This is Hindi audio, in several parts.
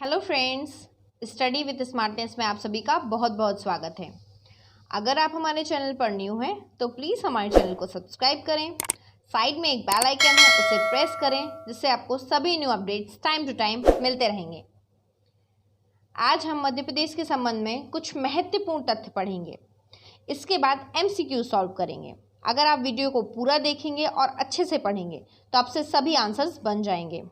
Hello friends, study with smartness में आप सभी का बहुत बहुत स्वागत है। अगर आप हमारे चैनल पर न्यू हैं तो प्लीज़ हमारे चैनल को सब्सक्राइब करें। साइड में एक बेल आइकन है, उसे प्रेस करें जिससे आपको सभी new updates time to time मिलते रहेंगे। आज हम मध्य प्रदेश के संबंध में कुछ महत्वपूर्ण तथ्य पढ़ेंगे। इसके बाद MCQ सॉल्व करेंगे। अगर आप वीडियो को पूरा देखेंगे और अच्छे से पढ़ेंगे तो आपसे सभी आंसर्स बन जाएंगे।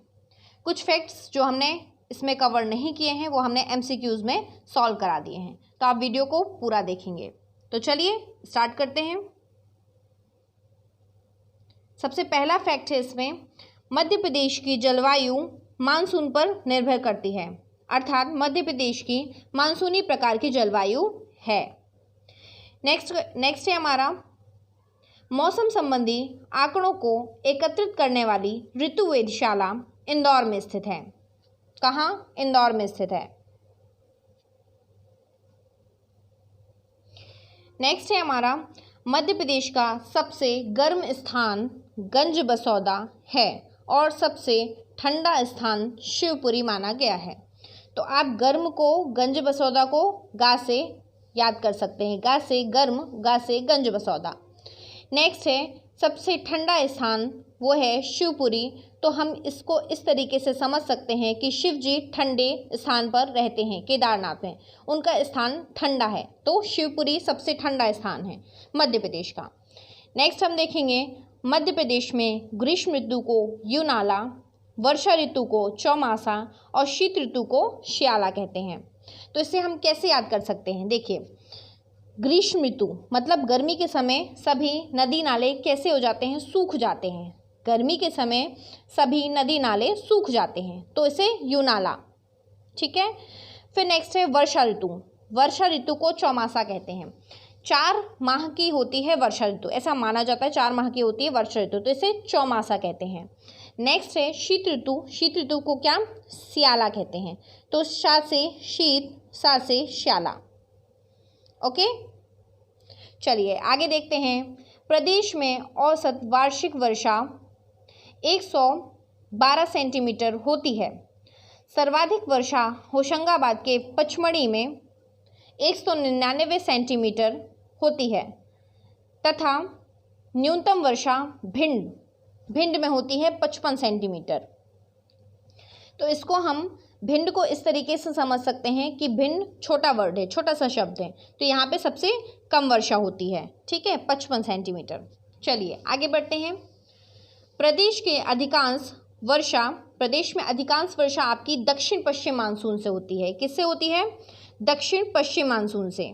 कुछ फैक्ट्स जो हमने इसमें कवर नहीं किए हैं वो हमने MCQs में सॉल्व करा दिए हैं, तो आप वीडियो को पूरा देखेंगे। तो चलिए स्टार्ट करते हैं। सबसे पहला फैक्ट है इसमें, मध्य प्रदेश की जलवायु मानसून पर निर्भर करती है, अर्थात मध्य प्रदेश की मानसूनी प्रकार की जलवायु है। नेक्स्ट है हमारा, मौसम संबंधी आंकड़ों को एकत्रित करने वाली ऋतु वेधशाला इंदौर में स्थित है। कहाँ? इंदौर में स्थित है। नेक्स्ट है हमारा, मध्य प्रदेश का सबसे गर्म स्थान गंजबसौदा है और सबसे ठंडा स्थान शिवपुरी माना गया है। तो आप गर्म को, गंजबसौदा को गा से याद कर सकते हैं। गा से गर्म, गा से गंजबसौदा। नेक्स्ट है, सबसे ठंडा स्थान वो है शिवपुरी। तो हम इसको इस तरीके से समझ सकते हैं कि शिव जी ठंडे स्थान पर रहते हैं, केदारनाथ में उनका स्थान ठंडा है, तो शिवपुरी सबसे ठंडा स्थान है मध्य प्रदेश का। नेक्स्ट हम देखेंगे, मध्य प्रदेश में ग्रीष्म ऋतु को युनाला, वर्षा ऋतु को चौमासा और शीत ऋतु को श्याला कहते हैं। तो इसे हम कैसे याद कर सकते हैं? देखिए, ग्रीष्म ऋतु मतलब गर्मी के समय सभी नदी नाले कैसे हो जाते हैं? सूख जाते हैं। गर्मी के समय सभी नदी नाले सूख जाते हैं, तो इसे युनाला। ठीक है। फिर नेक्स्ट है वर्षा ऋतु। वर्षा ऋतु को चौमासा कहते हैं। 4 माह की होती है वर्षा ऋतु, ऐसा माना जाता है 4 माह की होती है वर्षा ऋतु, तो इसे चौमासा कहते हैं। नेक्स्ट है शीत ऋतु। शीत ऋतु को क्या? स्याला कहते हैं। तो शा से शीत, सा से श्याला। ओके, चलिए आगे देखते हैं। प्रदेश में औसत वार्षिक वर्षा 112 सेंटीमीटर होती है। सर्वाधिक वर्षा होशंगाबाद के पचमढ़ी में 199 सेंटीमीटर होती है तथा न्यूनतम वर्षा भिंड में होती है 55 सेंटीमीटर। तो इसको हम भिंड को इस तरीके से समझ सकते हैं कि भिंड छोटा वर्ड है, छोटा सा शब्द है, तो यहाँ पे सबसे कम वर्षा होती है। ठीक है, 55 सेंटीमीटर। चलिए आगे बढ़ते हैं। प्रदेश में अधिकांश वर्षा आपकी दक्षिण पश्चिम मानसून से होती है। किससे होती है? दक्षिण पश्चिम मानसून से।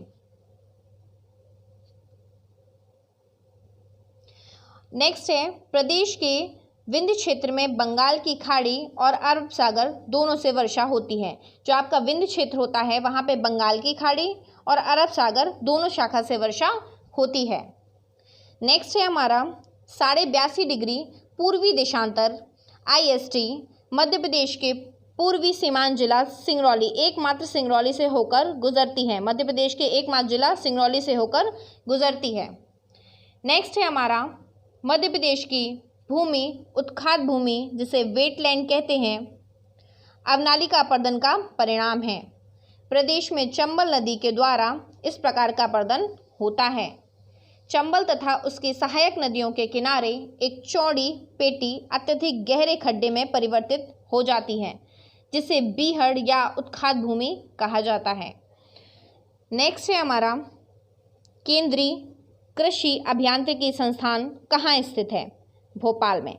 नेक्स्ट है, प्रदेश के विंध्य क्षेत्र में बंगाल की खाड़ी और अरब सागर दोनों से वर्षा होती है। जो आपका विंध्य क्षेत्र होता है वहाँ पे बंगाल की खाड़ी और अरब सागर दोनों शाखा से वर्षा होती है। नेक्स्ट है हमारा, 82.5 डिग्री पूर्वी देशांतर IST मध्य प्रदेश के पूर्वी सीमांत जिला सिंगरौली, एकमात्र सिंगरौली से होकर गुजरती है। मध्य प्रदेश के एकमात्र जिला सिंगरौली से होकर गुजरती है। नेक्स्ट है हमारा, मध्य प्रदेश की भूमि उत्खात भूमि जिसे वेटलैंड कहते हैं, अवनालिका अपर्दन का परिणाम है। प्रदेश में चंबल नदी के द्वारा इस प्रकार का अपर्दन होता है। चंबल तथा उसकी सहायक नदियों के किनारे एक चौड़ी पेटी अत्यधिक गहरे खड्डे में परिवर्तित हो जाती है, जिसे बीहड़ या उत्खात भूमि कहा जाता है। नेक्स्ट है हमारा, केंद्रीय कृषि अभियांत्रिकी संस्थान कहाँ स्थित है? भोपाल में।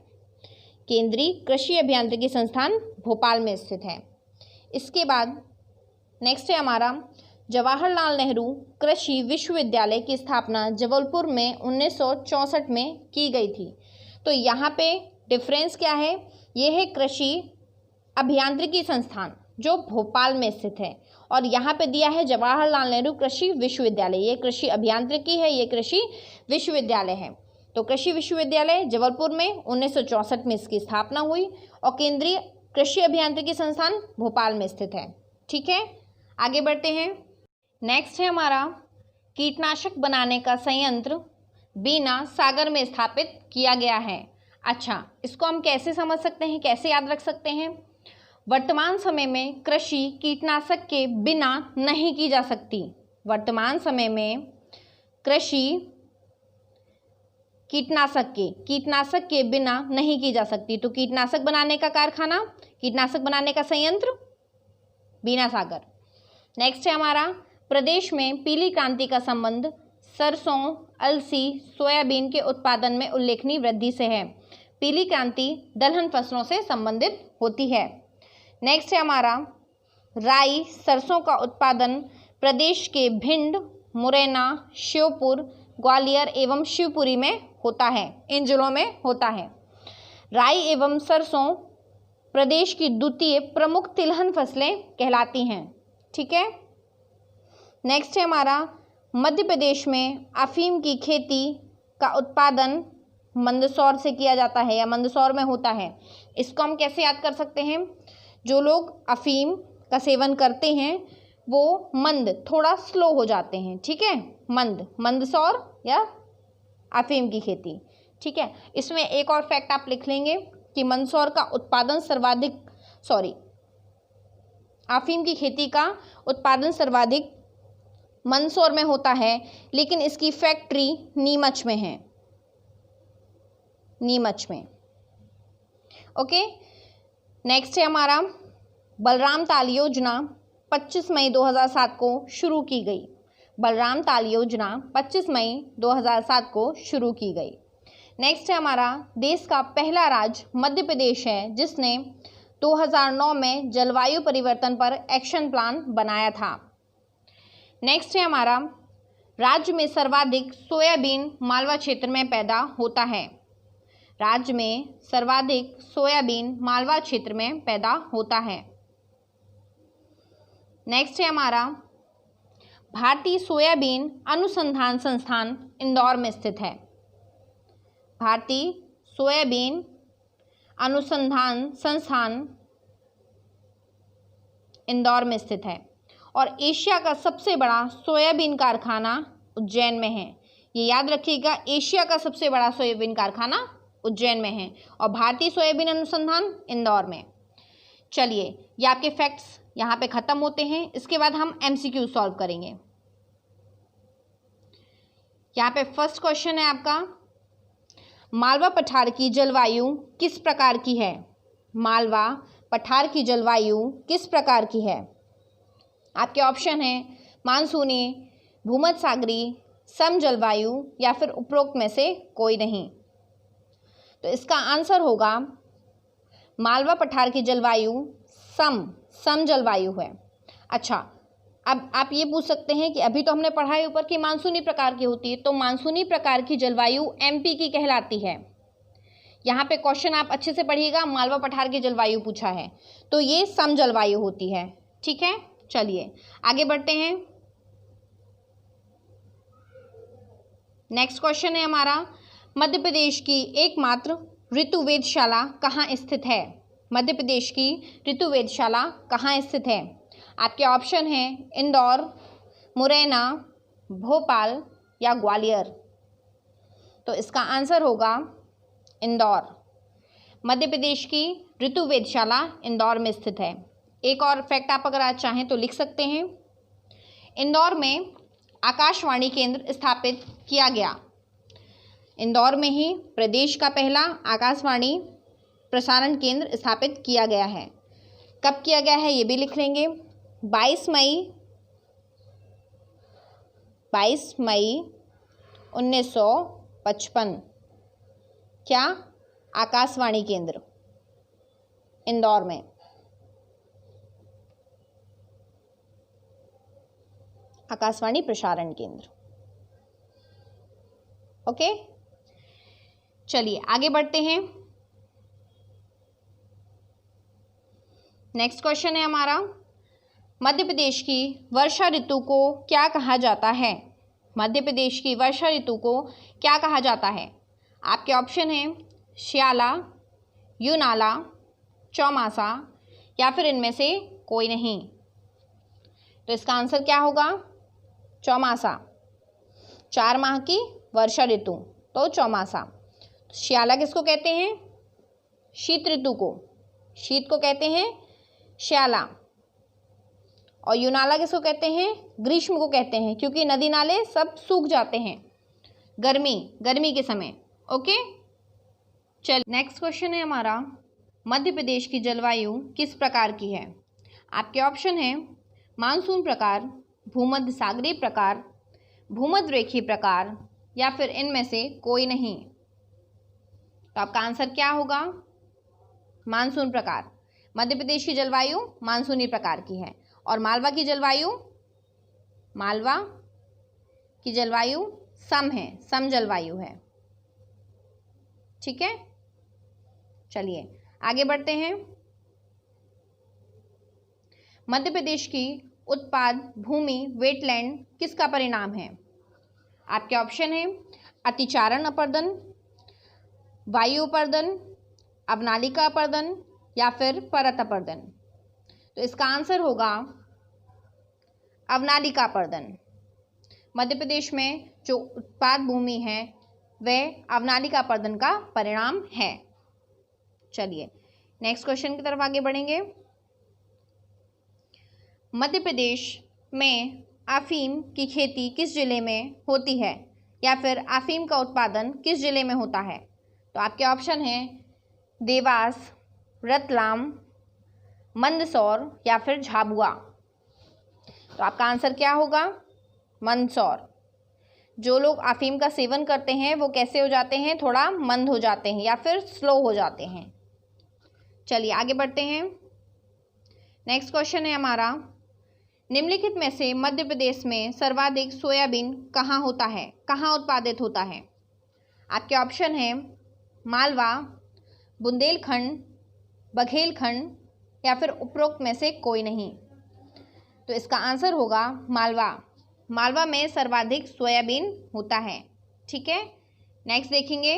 केंद्रीय कृषि अभियांत्रिकी संस्थान भोपाल में स्थित है। इसके बाद नेक्स्ट है हमारा, जवाहरलाल नेहरू कृषि विश्वविद्यालय की स्थापना जबलपुर में 1964 में की गई थी। तो यहाँ पे डिफरेंस क्या है? ये है कृषि अभियांत्रिकी संस्थान जो भोपाल में स्थित है, और यहाँ पे दिया है जवाहरलाल नेहरू कृषि विश्वविद्यालय। ये कृषि अभियांत्रिकी है, ये कृषि विश्वविद्यालय है। तो कृषि विश्वविद्यालय जबलपुर में 1964 में इसकी स्थापना हुई और केंद्रीय कृषि अभियांत्रिकी संस्थान भोपाल में स्थित है। ठीक है, आगे बढ़ते हैं। नेक्स्ट है हमारा, कीटनाशक बनाने का संयंत्र बीना सागर में स्थापित किया गया है। अच्छा, इसको हम कैसे समझ सकते हैं, कैसे याद रख सकते हैं? वर्तमान समय में कृषि कीटनाशक के बिना नहीं की जा सकती। वर्तमान समय में कृषि कीटनाशक के बिना नहीं की जा सकती। तो कीटनाशक बनाने का कारखाना, कीटनाशक बनाने का संयंत्र, बीनासागर। नेक्स्ट है हमारा, प्रदेश में पीली क्रांति का संबंध सरसों, अलसी, सोयाबीन के उत्पादन में उल्लेखनीय वृद्धि से है। पीली क्रांति दलहन फसलों से संबंधित होती है। नेक्स्ट है हमारा, राई, सरसों का उत्पादन प्रदेश के भिंड, मुरैना, श्योपुर, ग्वालियर एवं शिवपुरी में होता है। इन जिलों में होता है। राई एवं सरसों प्रदेश की द्वितीय प्रमुख तिलहन फसलें कहलाती हैं। ठीक है। नेक्स्ट है हमारा, मध्य प्रदेश में अफीम की खेती का उत्पादन मंदसौर से किया जाता है या मंदसौर में होता है। इसको हम कैसे याद कर सकते हैं? जो लोग अफीम का सेवन करते हैं वो थोड़ा स्लो हो जाते हैं। ठीक है, मंदसौर या अफीम की खेती। ठीक है, इसमें एक और फैक्ट आप लिख लेंगे कि मंदसौर का उत्पादन अफीम की खेती का उत्पादन सर्वाधिक मंदसौर में होता है, लेकिन इसकी फैक्ट्री नीमच में है। ओके। नेक्स्ट है हमारा, बलराम ताल योजना 25 मई 2007 को शुरू की गई। बलराम ताल योजना 25 मई 2007 को शुरू की गई। नेक्स्ट है हमारा, देश का पहला राज्य मध्य प्रदेश है जिसने 2009 में जलवायु परिवर्तन पर एक्शन प्लान बनाया था। नेक्स्ट है हमारा, राज्य में सर्वाधिक सोयाबीन मालवा क्षेत्र में पैदा होता है। राज्य में सर्वाधिक सोयाबीन मालवा क्षेत्र में पैदा होता है। नेक्स्ट है हमारा, भारतीय सोयाबीन अनुसंधान संस्थान इंदौर में स्थित है। भारतीय सोयाबीन अनुसंधान संस्थान इंदौर में स्थित है। और एशिया का सबसे बड़ा सोयाबीन कारखाना उज्जैन में है। ये याद रखिएगा, एशिया का सबसे बड़ा सोयाबीन कारखाना उज्जैन में है और भारतीय सोयाबीन अनुसंधान इंदौर में। चलिए, ये आपके फैक्ट्स यहाँ पे ख़त्म होते हैं। इसके बाद हम MCQ सॉल्व करेंगे। यहाँ पे फर्स्ट क्वेश्चन है आपका, मालवा पठार की जलवायु किस प्रकार की है? मालवा पठार की जलवायु किस प्रकार की है? आपके ऑप्शन हैं मानसूनी, भूमध्यसागरीय, सम जलवायु या फिर उपरोक्त में से कोई नहीं। तो इसका आंसर होगा मालवा पठार की जलवायु सम जलवायु है। अच्छा, अब आप ये पूछ सकते हैं कि अभी तो हमने पढ़ा है ऊपर कि मानसूनी प्रकार की होती है, तो मानसूनी प्रकार की जलवायु MP की कहलाती है। यहाँ पे क्वेश्चन आप अच्छे से पढ़िएगा, मालवा पठार की जलवायु पूछा है, तो ये सम जलवायु होती है। ठीक है, चलिए आगे बढ़ते हैं। नेक्स्ट क्वेश्चन है हमारा, मध्य प्रदेश की एकमात्र ऋतु वेधशाला कहाँ स्थित है? मध्य प्रदेश की ऋतु वेधशाला कहाँ स्थित है? आपके ऑप्शन हैं इंदौर, मुरैना, भोपाल या ग्वालियर। तो इसका आंसर होगा इंदौर। मध्य प्रदेश की ऋतु वेधशाला इंदौर में स्थित है। एक और फैक्ट आप अगर आज चाहें तो लिख सकते हैं, इंदौर में आकाशवाणी केंद्र स्थापित किया गया। इंदौर में ही प्रदेश का पहला आकाशवाणी प्रसारण केंद्र स्थापित किया गया है। कब किया गया है ये भी लिख लेंगे, 22 मई 1955। क्या? आकाशवाणी केंद्र इंदौर में। आकाशवाणी प्रसारण केंद्र। ओके, चलिए आगे बढ़ते हैं। नेक्स्ट क्वेश्चन है हमारा, मध्य प्रदेश की वर्षा ऋतु को क्या कहा जाता है? मध्य प्रदेश की वर्षा ऋतु को क्या कहा जाता है? आपके ऑप्शन हैं श्याला, यूनाला, चौमासा या फिर इनमें से कोई नहीं। तो इसका आंसर क्या होगा? चौमासा। 4 माह की वर्षा ऋतु, तो चौमासा। श्याला किसको कहते हैं? शीत ऋतु को। शीत को कहते हैं श्याला। और यूनाला किसको कहते हैं? ग्रीष्म को कहते हैं, क्योंकि नदी नाले सब सूख जाते हैं गर्मी के समय। ओके, चल नेक्स्ट क्वेश्चन है हमारा, मध्य प्रदेश की जलवायु किस प्रकार की है? आपके ऑप्शन है मानसून प्रकार, भूमध्य सागरीय प्रकार, भूमध्य रेखीय प्रकार, या फिर इनमें से कोई नहीं। तो आपका आंसर क्या होगा? मानसून प्रकार। मध्य प्रदेश की जलवायु मानसूनी प्रकार की है। और मालवा की जलवायु सम जलवायु है। ठीक है, चलिए आगे बढ़ते हैं। मध्य प्रदेश की उत्पाद भूमि वेटलैंड किसका परिणाम है? आपके ऑप्शन है अतिचारण अपर्दन, वायु अपर्दन, अवनालिका अपर्दन, या फिर परत अपर्दन। तो इसका आंसर होगा अवनालिका अपर्दन। मध्य प्रदेश में जो उत्पाद भूमि है वह अवनालिका अपर्दन का परिणाम है। चलिए नेक्स्ट क्वेश्चन की तरफ आगे बढ़ेंगे। मध्य प्रदेश में अफीम की खेती किस जिले में होती है, या फिर अफीम का उत्पादन किस जिले में होता है? तो आपके ऑप्शन हैं देवास, रतलाम, मंदसौर, या फिर झाबुआ। तो आपका आंसर क्या होगा? मंदसौर। जो लोग अफीम का सेवन करते हैं वो कैसे हो जाते हैं? थोड़ा मंद हो जाते हैं या फिर स्लो हो जाते हैं। चलिए आगे बढ़ते हैं। नेक्स्ट क्वेश्चन है हमारा, निम्नलिखित में से मध्य प्रदेश में सर्वाधिक सोयाबीन कहाँ होता है, कहाँ उत्पादित होता है? आपके ऑप्शन है मालवा, बुंदेलखंड, बघेलखंड, या फिर उपरोक्त में से कोई नहीं। तो इसका आंसर होगा मालवा में सर्वाधिक सोयाबीन होता है। ठीक है, नेक्स्ट देखेंगे,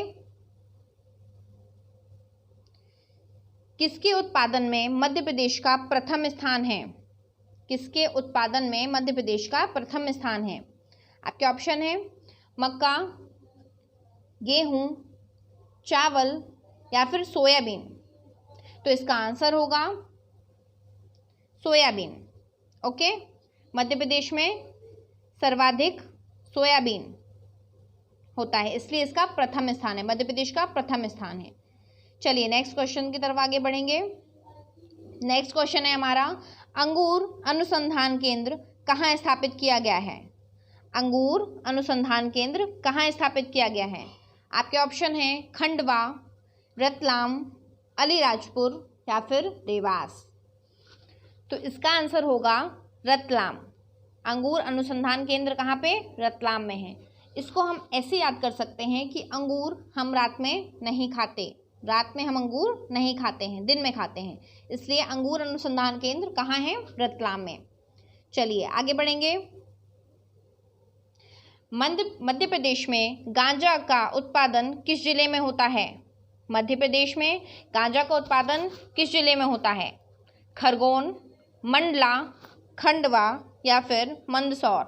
किसके उत्पादन में मध्य प्रदेश का प्रथम स्थान है? किसके उत्पादन में मध्य प्रदेश का प्रथम स्थान है? आपके ऑप्शन है मक्का, गेहूं, चावल, या फिर सोयाबीन। तो इसका आंसर होगा सोयाबीन। ओके, मध्य प्रदेश में सर्वाधिक सोयाबीन होता है, इसलिए इसका प्रथम स्थान है, मध्य प्रदेश का प्रथम स्थान है। चलिए नेक्स्ट क्वेश्चन की तरफ आगे बढ़ेंगे। नेक्स्ट क्वेश्चन है हमारा, अंगूर अनुसंधान केंद्र कहाँ स्थापित किया गया है? अंगूर अनुसंधान केंद्र कहाँ स्थापित किया गया है? आपके ऑप्शन है खंडवा, रतलाम, अलीराजपुर, या फिर देवास। तो इसका आंसर होगा रतलाम। अंगूर अनुसंधान केंद्र कहाँ पे? रतलाम में है। इसको हम ऐसे याद कर सकते हैं कि अंगूर हम रात में नहीं खाते, रात में हम अंगूर नहीं खाते हैं, दिन में खाते हैं, इसलिए अंगूर अनुसंधान केंद्र कहाँ है? रतलाम में। चलिए आगे बढ़ेंगे। मध्य प्रदेश में गांजा का उत्पादन किस जिले में होता है? मध्य प्रदेश में गांजा का उत्पादन किस जिले में होता है? खरगोन, मंडला, खंडवा, या फिर मंदसौर।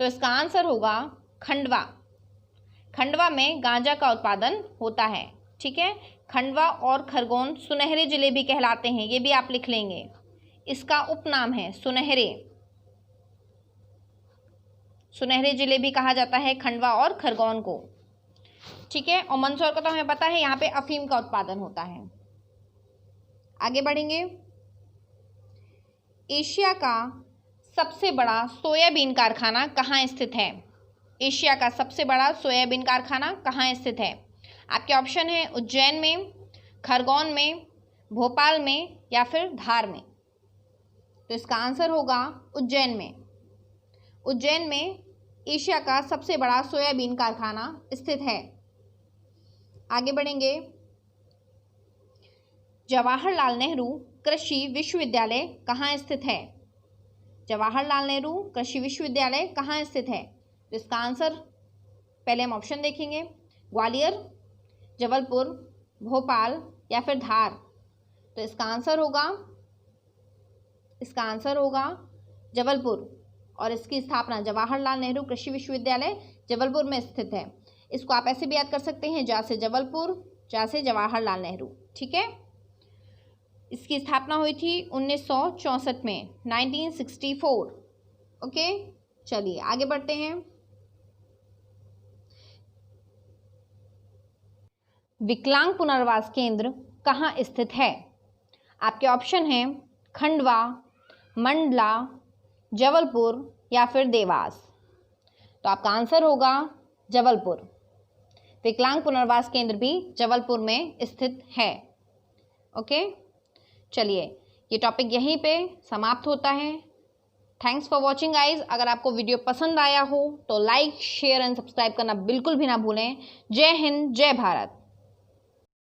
तो इसका आंसर होगा खंडवा। खंडवा में गांजा का उत्पादन होता है। ठीक है, खंडवा और खरगोन सुनहरे जिले भी कहलाते हैं, ये भी आप लिख लेंगे। इसका उपनाम है सुनहरे। सुनहरे जिले भी कहा जाता है खंडवा और खरगोन को। ठीक है, और मंदसौर का तो हमें पता है, यहाँ पे अफीम का उत्पादन होता है। आगे बढ़ेंगे। एशिया का सबसे बड़ा सोयाबीन कारखाना कहाँ स्थित है? एशिया का सबसे बड़ा सोयाबीन कारखाना कहाँ स्थित है? आपके ऑप्शन है उज्जैन में, खरगोन में, भोपाल में, या फिर धार में। तो इसका आंसर होगा उज्जैन में। उज्जैन में एशिया का सबसे बड़ा सोयाबीन कारखाना स्थित है। आगे बढ़ेंगे। जवाहरलाल नेहरू कृषि विश्वविद्यालय कहाँ स्थित है? जवाहरलाल नेहरू कृषि विश्वविद्यालय कहाँ स्थित है? तो इसका आंसर पहले हम ऑप्शन देखेंगे, ग्वालियर, जबलपुर, भोपाल, या फिर धार। तो इसका आंसर होगा जबलपुर, और इसकी स्थापना जवाहरलाल नेहरू कृषि विश्वविद्यालय जबलपुर में स्थित है। इसको आप ऐसे भी याद कर सकते हैं, जा से जबलपुर, जा से जवाहरलाल नेहरू। ठीक है, इसकी स्थापना हुई थी 1964 में, 1964। ओके, चलिए आगे बढ़ते हैं। विकलांग पुनर्वास केंद्र कहाँ स्थित है? आपके ऑप्शन हैं खंडवा, मंडला, जबलपुर या फिर देवास। तो आपका आंसर होगा जबलपुर। विकलांग पुनर्वास केंद्र भी जबलपुर में स्थित है। ओके, चलिए ये टॉपिक यहीं पे समाप्त होता है। Thanks for watching guys. अगर आपको वीडियो पसंद आया हो तो लाइक, शेयर एंड सब्सक्राइब करना बिल्कुल भी ना भूलें। जय हिंद, जय भारत।